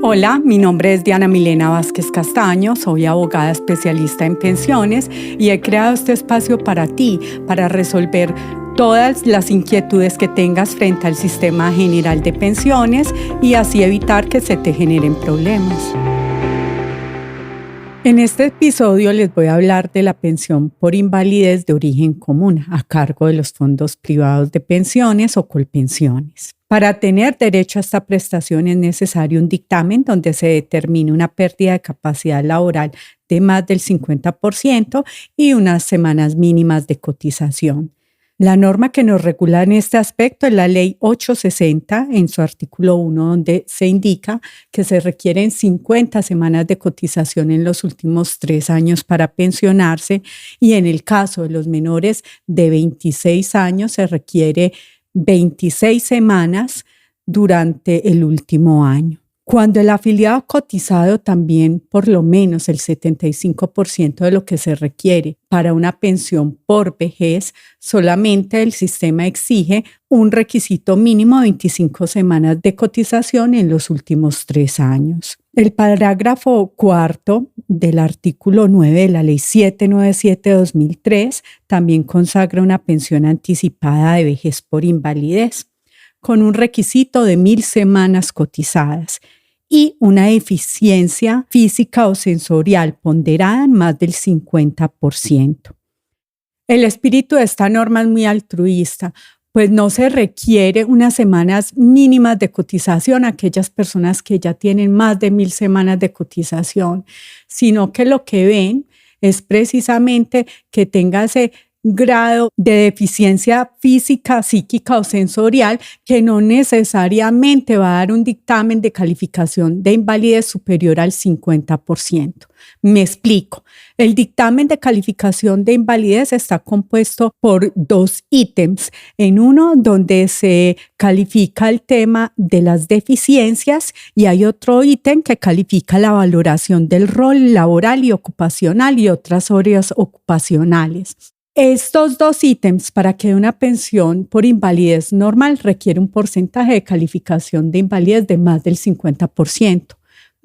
Hola, mi nombre es Diana Milena Vázquez Castaño, soy abogada especialista en pensiones y he creado este espacio para ti, para resolver todas las inquietudes que tengas frente al sistema general de pensiones y así evitar que se te generen problemas. En este episodio les voy a hablar de la pensión por invalidez de origen común a cargo de los fondos privados de pensiones o colpensiones. Para tener derecho a esta prestación es necesario un dictamen donde se determine una pérdida de capacidad laboral de más del 50% y unas semanas mínimas de cotización. La norma que nos regula en este aspecto es la Ley 860 en su artículo 1, donde se indica que se requieren 50 semanas de cotización en los últimos 3 años para pensionarse y en el caso de los menores de 26 años se requiere 26 semanas durante el último año. Cuando el afiliado ha cotizado también por lo menos el 75% de lo que se requiere para una pensión por vejez, solamente el sistema exige un requisito mínimo de 25 semanas de cotización en los últimos 3 años. El parágrafo 4 del artículo 9 de la Ley 797/2003 también consagra una pensión anticipada de vejez por invalidez, con un requisito de 1,000 semanas cotizadas y una eficiencia física o sensorial ponderada en más del 50%. El espíritu de esta norma es muy altruista, pues no se requiere unas semanas mínimas de cotización a aquellas personas que ya tienen más de 1,000 semanas de cotización, sino que lo que ven es precisamente que tenga ese grado de deficiencia física, psíquica o sensorial que no necesariamente va a dar un dictamen de calificación de invalidez superior al 50%. Me explico. El dictamen de calificación de invalidez está compuesto por 2 ítems. En uno donde se califica el tema de las deficiencias y hay otro ítem que califica la valoración del rol laboral y ocupacional y otras áreas ocupacionales. Estos 2 ítems para que una pensión por invalidez normal requiere un porcentaje de calificación de invalidez de más del 50%.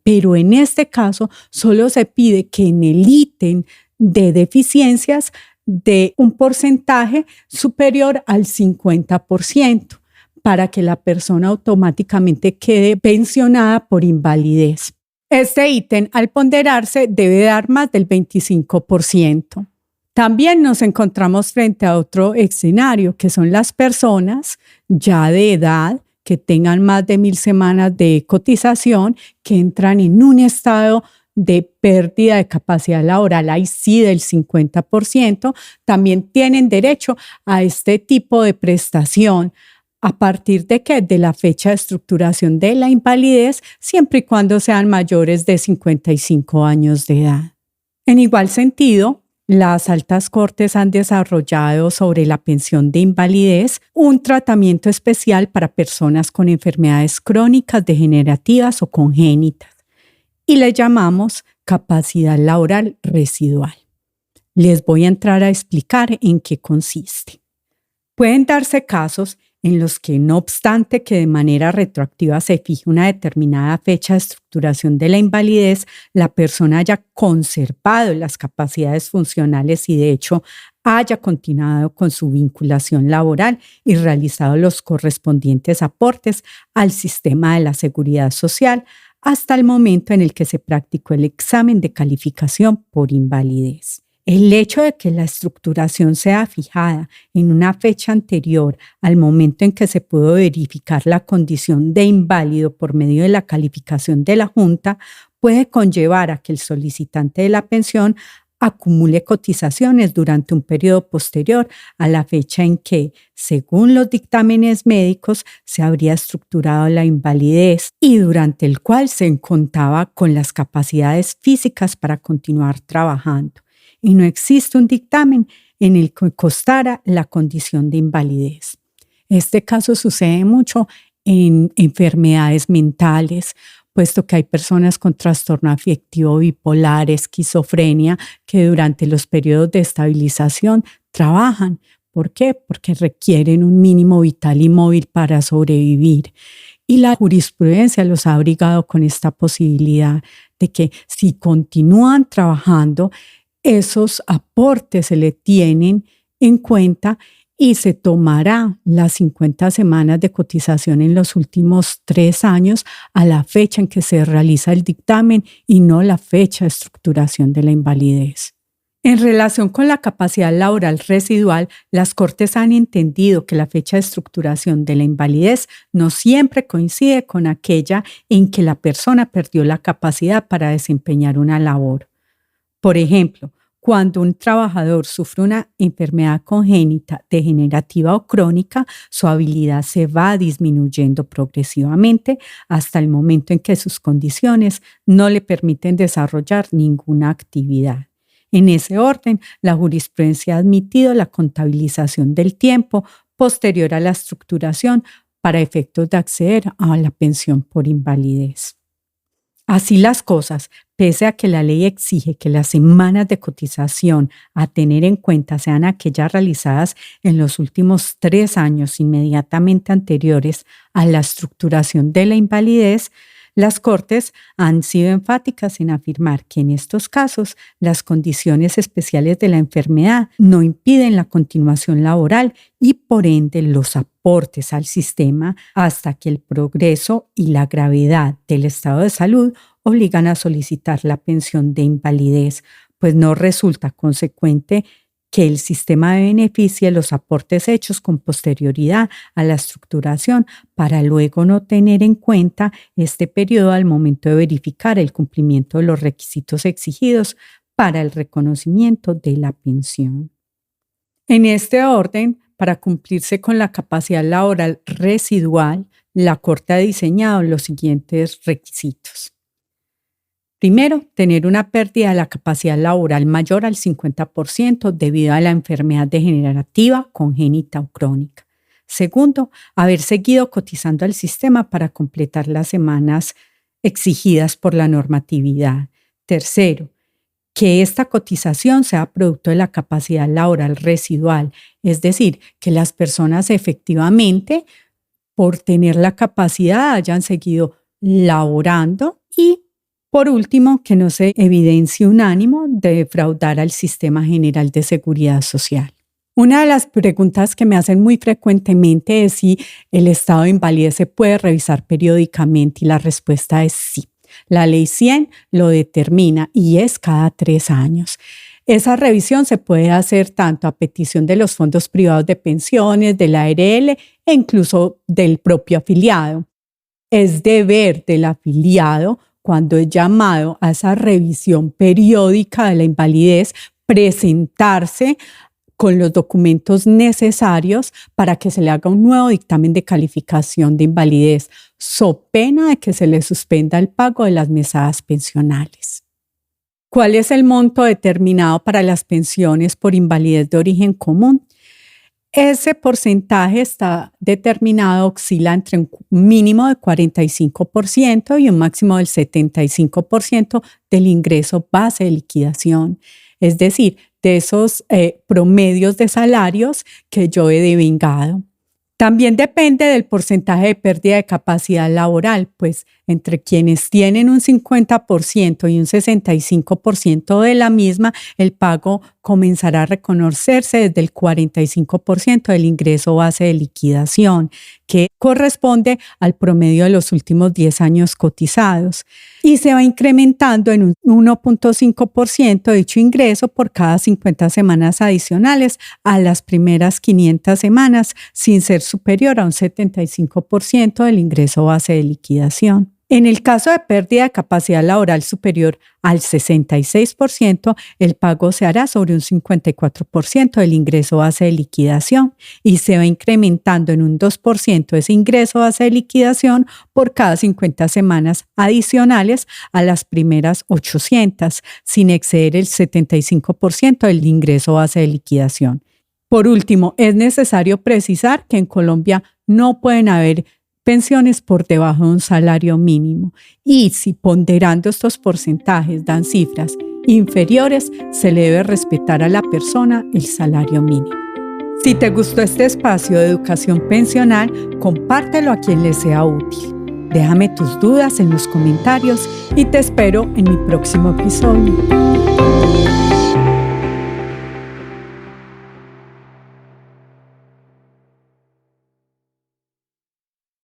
Pero en este caso solo se pide que en el ítem de deficiencias dé un porcentaje superior al 50% para que la persona automáticamente quede pensionada por invalidez. Este ítem al ponderarse debe dar más del 25%. También nos encontramos frente a otro escenario, que son las personas ya de edad que tengan más de 1,000 semanas de cotización, que entran en un estado de pérdida de capacidad laboral, ahí sí del 50%, también tienen derecho a este tipo de prestación. ¿A partir de qué? De la fecha de estructuración de la invalidez, siempre y cuando sean mayores de 55 años de edad. En igual sentido, las altas cortes han desarrollado sobre la pensión de invalidez un tratamiento especial para personas con enfermedades crónicas, degenerativas o congénitas y le llamamos capacidad laboral residual. Les voy a entrar a explicar en qué consiste. Pueden darse casos en los que, no obstante que de manera retroactiva se fije una determinada fecha de estructuración de la invalidez, la persona haya conservado las capacidades funcionales y de hecho haya continuado con su vinculación laboral y realizado los correspondientes aportes al sistema de la seguridad social hasta el momento en el que se practicó el examen de calificación por invalidez. El hecho de que la estructuración sea fijada en una fecha anterior al momento en que se pudo verificar la condición de inválido por medio de la calificación de la Junta puede conllevar a que el solicitante de la pensión acumule cotizaciones durante un periodo posterior a la fecha en que, según los dictámenes médicos, se habría estructurado la invalidez y durante el cual se contaba con las capacidades físicas para continuar trabajando. Y no existe un dictamen en el que constara la condición de invalidez. Este caso sucede mucho en enfermedades mentales, puesto que hay personas con trastorno afectivo bipolar, esquizofrenia, que durante los periodos de estabilización trabajan. ¿Por qué? Porque requieren un mínimo vital y móvil para sobrevivir. Y la jurisprudencia los ha abrigado con esta posibilidad de que si continúan trabajando, esos aportes se le tienen en cuenta y se tomará las 50 semanas de cotización en los últimos 3 años a la fecha en que se realiza el dictamen y no la fecha de estructuración de la invalidez. En relación con la capacidad laboral residual, las Cortes han entendido que la fecha de estructuración de la invalidez no siempre coincide con aquella en que la persona perdió la capacidad para desempeñar una labor. Por ejemplo, cuando un trabajador sufre una enfermedad congénita, degenerativa o crónica, su habilidad se va disminuyendo progresivamente hasta el momento en que sus condiciones no le permiten desarrollar ninguna actividad. En ese orden, la jurisprudencia ha admitido la contabilización del tiempo posterior a la estructuración para efectos de acceder a la pensión por invalidez. Así las cosas, pese a que la ley exige que las semanas de cotización a tener en cuenta sean aquellas realizadas en los últimos 3 años inmediatamente anteriores a la estructuración de la invalidez, las Cortes han sido enfáticas en afirmar que en estos casos las condiciones especiales de la enfermedad no impiden la continuación laboral y por ende los aportes al sistema hasta que el progreso y la gravedad del estado de salud obligan a solicitar la pensión de invalidez, pues no resulta consecuente que el sistema beneficie los aportes hechos con posterioridad a la estructuración para luego no tener en cuenta este periodo al momento de verificar el cumplimiento de los requisitos exigidos para el reconocimiento de la pensión. En este orden, para cumplirse con la capacidad laboral residual, la Corte ha diseñado los siguientes requisitos. Primero, tener una pérdida de la capacidad laboral mayor al 50% debido a la enfermedad degenerativa, congénita o crónica. Segundo, haber seguido cotizando al sistema para completar las semanas exigidas por la normatividad. Tercero, que esta cotización sea producto de la capacidad laboral residual, es decir, que las personas efectivamente, por tener la capacidad, hayan seguido laborando y por último, que no se evidencie un ánimo de defraudar al sistema general de seguridad social. Una de las preguntas que me hacen muy frecuentemente es si el estado de invalidez se puede revisar periódicamente y la respuesta es sí. La Ley 100 lo determina y es cada 3 años. Esa revisión se puede hacer tanto a petición de los fondos privados de pensiones, de la ARL e incluso del propio afiliado. Es deber del afiliado, cuando es llamado a esa revisión periódica de la invalidez, presentarse con los documentos necesarios para que se le haga un nuevo dictamen de calificación de invalidez, so pena de que se le suspenda el pago de las mesadas pensionales. ¿Cuál es el monto determinado para las pensiones por invalidez de origen común? Ese porcentaje está determinado, oscila entre un mínimo de 45% y un máximo del 75% del ingreso base de liquidación. Es decir, de esos promedios de salarios que yo he devengado. También depende del porcentaje de pérdida de capacidad laboral, pues entre quienes tienen un 50% y un 65% de la misma, el pago comenzará a reconocerse desde el 45% del ingreso base de liquidación, que corresponde al promedio de los últimos 10 años cotizados, y se va incrementando en un 1.5% dicho ingreso por cada 50 semanas adicionales a las primeras 500 semanas, sin ser superior a un 75% del ingreso base de liquidación. En el caso de pérdida de capacidad laboral superior al 66%, el pago se hará sobre un 54% del ingreso base de liquidación y se va incrementando en un 2% ese ingreso base de liquidación por cada 50 semanas adicionales a las primeras 800, sin exceder el 75% del ingreso base de liquidación. Por último, es necesario precisar que en Colombia no pueden haber pensiones por debajo de un salario mínimo y si ponderando estos porcentajes dan cifras inferiores, se le debe respetar a la persona el salario mínimo. Si te gustó este espacio de educación pensional, compártelo a quien le sea útil. Déjame tus dudas en los comentarios y te espero en mi próximo episodio.